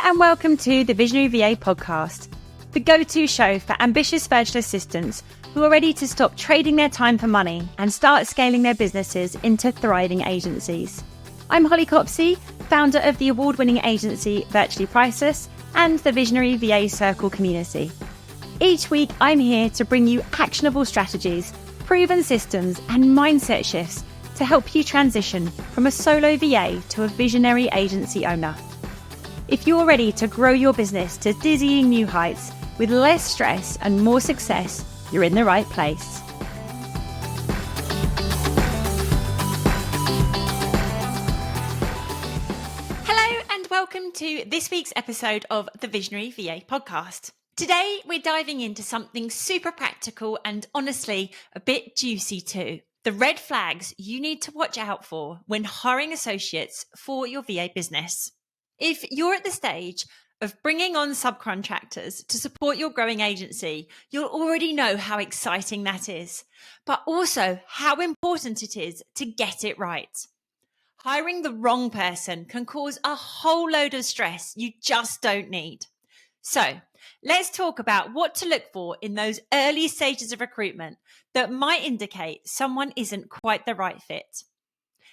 and welcome to the Visionary VA podcast, the go-to show for ambitious virtual assistants who are ready to stop trading their time for money and start scaling their businesses into thriving agencies. I'm Holly Copsey, founder of the award-winning agency Virtually Priceless and the Visionary VA Circle community. Each week, I'm here to bring you actionable strategies, proven systems, and mindset shifts to help you transition from a solo VA to a visionary agency owner. If you're ready to grow your business to dizzying new heights with less stress and more success, you're in the right place. Hello and welcome to this week's episode of the Visionary VA podcast. Today we're diving into something super practical and honestly a bit juicy too. The red flags you need to watch out for when hiring associates for your VA business. If you're at the stage of bringing on subcontractors to support your growing agency, you'll already know how exciting that is, but also how important it is to get it right. Hiring the wrong person can cause a whole load of stress you just don't need. So let's talk about what to look for in those early stages of recruitment that might indicate someone isn't quite the right fit.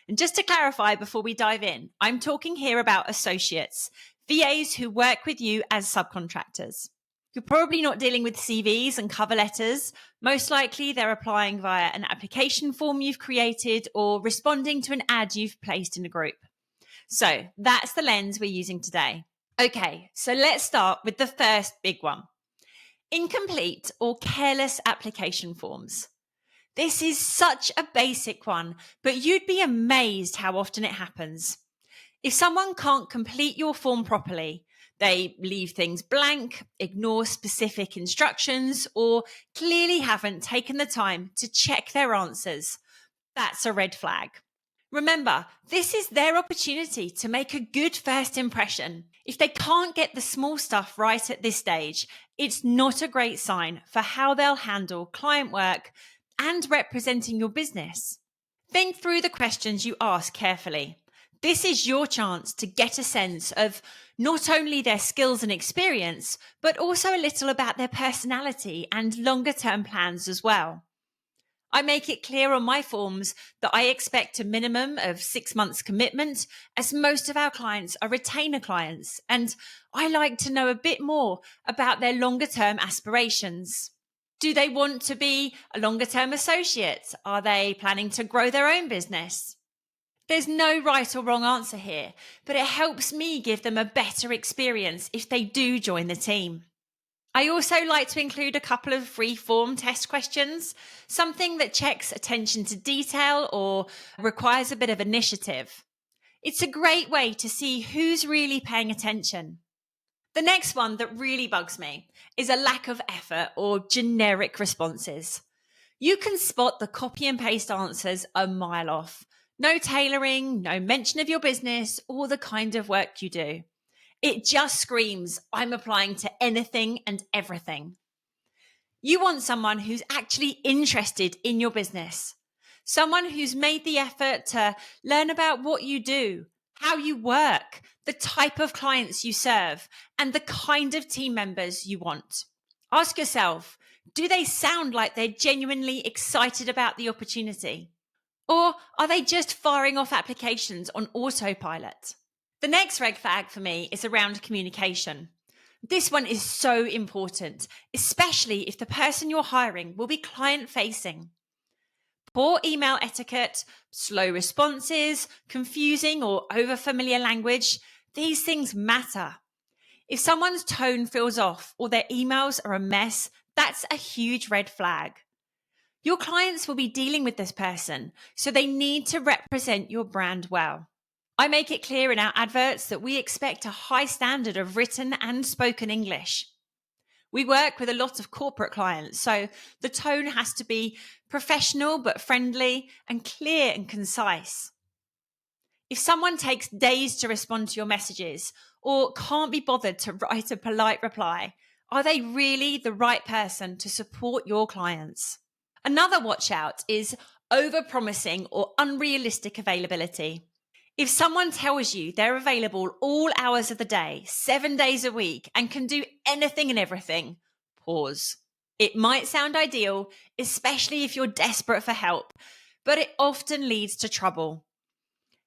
And just to clarify before we dive in, I'm talking here about associates, VAs who work with you as subcontractors. You're probably not dealing with CVs and cover letters. Most likely they're applying via an application form you've created or responding to an ad you've placed in a group. So that's the lens we're using today. Okay, so let's start with the first big one. Incomplete or careless application forms. This is such a basic one, but you'd be amazed how often it happens. If someone can't complete your form properly, they leave things blank, ignore specific instructions, or clearly haven't taken the time to check their answers, that's a red flag. Remember, this is their opportunity to make a good first impression. If they can't get the small stuff right at this stage, it's not a great sign for how they'll handle client work and representing your business. Think through the questions you ask carefully. This is your chance to get a sense of not only their skills and experience, but also a little about their personality and longer-term plans as well. I make it clear on my forms that I expect a minimum of 6 months commitment, as most of our clients are retainer clients, and I like to know a bit more about their longer-term aspirations. Do they want to be a longer-term associate? Are they planning to grow their own business? There's no right or wrong answer here, but it helps me give them a better experience if they do join the team. I also like to include a couple of free form test questions, something that checks attention to detail or requires a bit of initiative. It's a great way to see who's really paying attention. The next one that really bugs me is a lack of effort or generic responses. You can spot the copy and paste answers a mile off. No tailoring, no mention of your business or the kind of work you do. It just screams, I'm applying to anything and everything. You want someone who's actually interested in your business. Someone who's made the effort to learn about what you do, how you work, the type of clients you serve, and the kind of team members you want. Ask yourself, do they sound like they're genuinely excited about the opportunity? Or are they just firing off applications on autopilot? The next red flag for me is around communication. This one is so important, especially if the person you're hiring will be client-facing. Poor email etiquette, slow responses, confusing or overfamiliar language, these things matter. If someone's tone feels off or their emails are a mess, that's a huge red flag. Your clients will be dealing with this person, so they need to represent your brand well. I make it clear in our adverts that we expect a high standard of written and spoken English. We work with a lot of corporate clients, so the tone has to be professional but friendly and clear and concise. If someone takes days to respond to your messages or can't be bothered to write a polite reply, are they really the right person to support your clients? Another watch out is over-promising or unrealistic availability. If someone tells you they're available all hours of the day, 7 days a week, and can do anything and everything, pause. It might sound ideal, especially if you're desperate for help, but it often leads to trouble.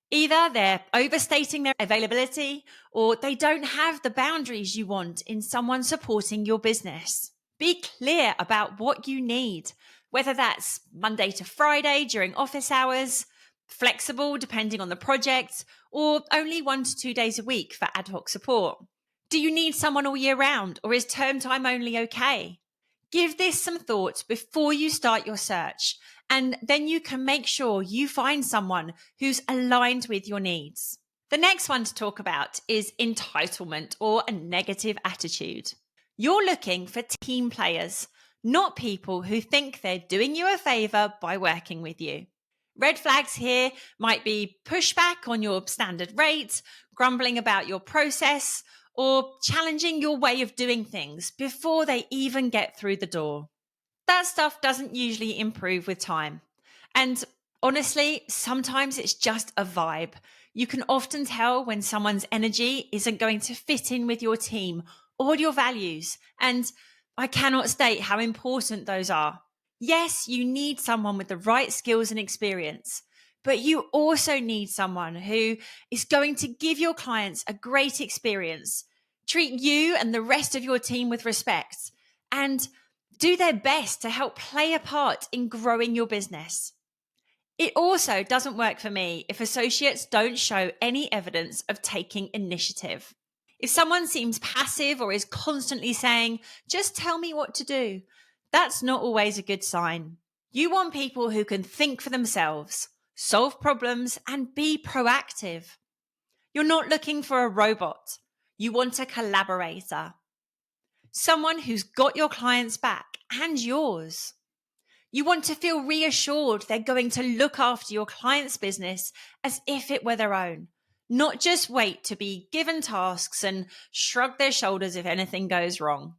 Either they're overstating their availability or they don't have the boundaries you want in someone supporting your business. Be clear about what you need, whether that's Monday to Friday during office hours, flexible depending on the project, or only 1 to 2 days a week for ad hoc support. Do you need someone all year round, or is term time only okay? Give this some thought before you start your search, and then you can make sure you find someone who's aligned with your needs. The next one to talk about is entitlement or a negative attitude. You're looking for team players, not people who think they're doing you a favor by working with you. Red flags here might be pushback on your standard rate, grumbling about your process, or challenging your way of doing things before they even get through the door. That stuff doesn't usually improve with time. And honestly, sometimes it's just a vibe. You can often tell when someone's energy isn't going to fit in with your team or your values. And I cannot state how important those are. Yes, you need someone with the right skills and experience, but you also need someone who is going to give your clients a great experience, treat you and the rest of your team with respect, and do their best to help play a part in growing your business. It also doesn't work for me if associates don't show any evidence of taking initiative. If someone seems passive or is constantly saying, just tell me what to do, that's not always a good sign. You want people who can think for themselves, solve problems, and be proactive. You're not looking for a robot. You want a collaborator. Someone who's got your clients back and yours. You want to feel reassured they're going to look after your client's business as if it were their own, not just wait to be given tasks and shrug their shoulders if anything goes wrong.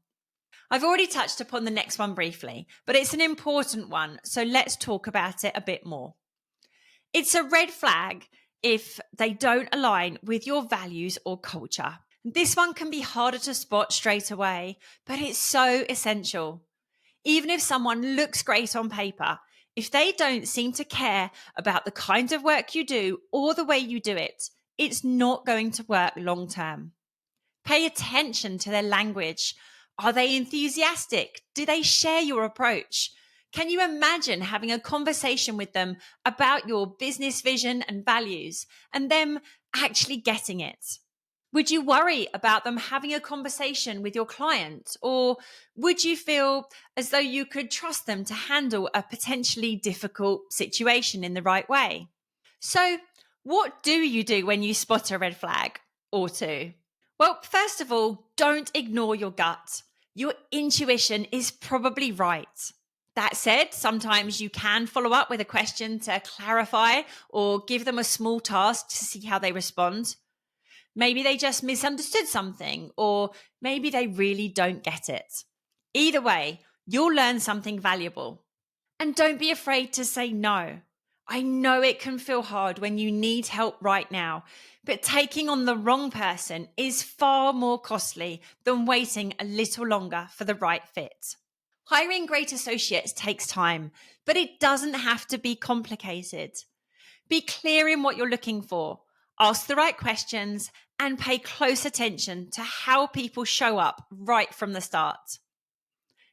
I've already touched upon the next one briefly, but it's an important one, so let's talk about it a bit more. It's a red flag if they don't align with your values or culture. This one can be harder to spot straight away, but it's so essential. Even if someone looks great on paper, if they don't seem to care about the kind of work you do or the way you do it, it's not going to work long term. Pay attention to their language. Are they enthusiastic? Do they share your approach? Can you imagine having a conversation with them about your business vision and values and them actually getting it? Would you worry about them having a conversation with your client? Or would you feel as though you could trust them to handle a potentially difficult situation in the right way? So, what do you do when you spot a red flag or two? Well, first of all, don't ignore your gut. Your intuition is probably right. That said, sometimes you can follow up with a question to clarify or give them a small task to see how they respond. Maybe they just misunderstood something, or maybe they really don't get it. Either way, you'll learn something valuable. And don't be afraid to say no. I know it can feel hard when you need help right now, but taking on the wrong person is far more costly than waiting a little longer for the right fit. Hiring great associates takes time, but it doesn't have to be complicated. Be clear in what you're looking for, ask the right questions, and pay close attention to how people show up right from the start.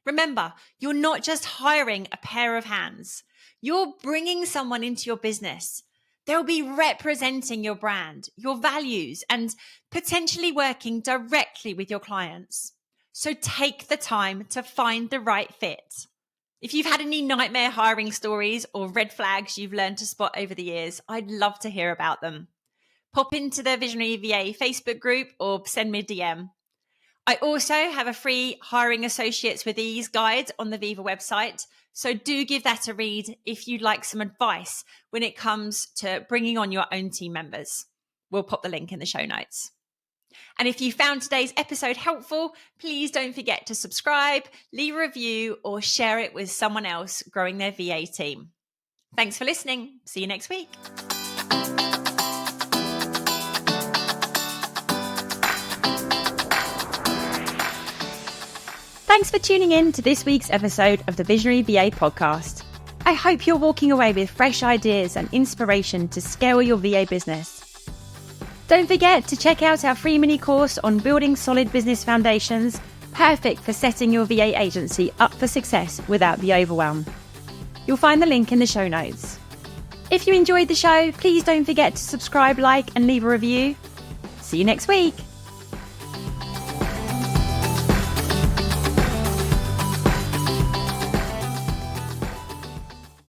Remember, you're not just hiring a pair of hands. You're bringing someone into your business. They'll be representing your brand, your values, and potentially working directly with your clients. So take the time to find the right fit. If you've had any nightmare hiring stories or red flags you've learned to spot over the years, I'd love to hear about them. Pop into the Visionary VA Facebook group or send me a DM. I also have a free Hiring Associates with Ease guide on the Viva website, so do give that a read if you'd like some advice when it comes to bringing on your own team members. We'll pop the link in the show notes. And if you found today's episode helpful, please don't forget to subscribe, leave a review, or share it with someone else growing their VA team. Thanks for listening. See you next week. Thanks for tuning in to this week's episode of the Visionary VA podcast. I hope you're walking away with fresh ideas and inspiration to scale your VA business. Don't forget to check out our free mini course on building solid business foundations, perfect for setting your VA agency up for success without the overwhelm. You'll find the link in the show notes. If you enjoyed the show, please don't forget to subscribe, like, and leave a review. See you next week.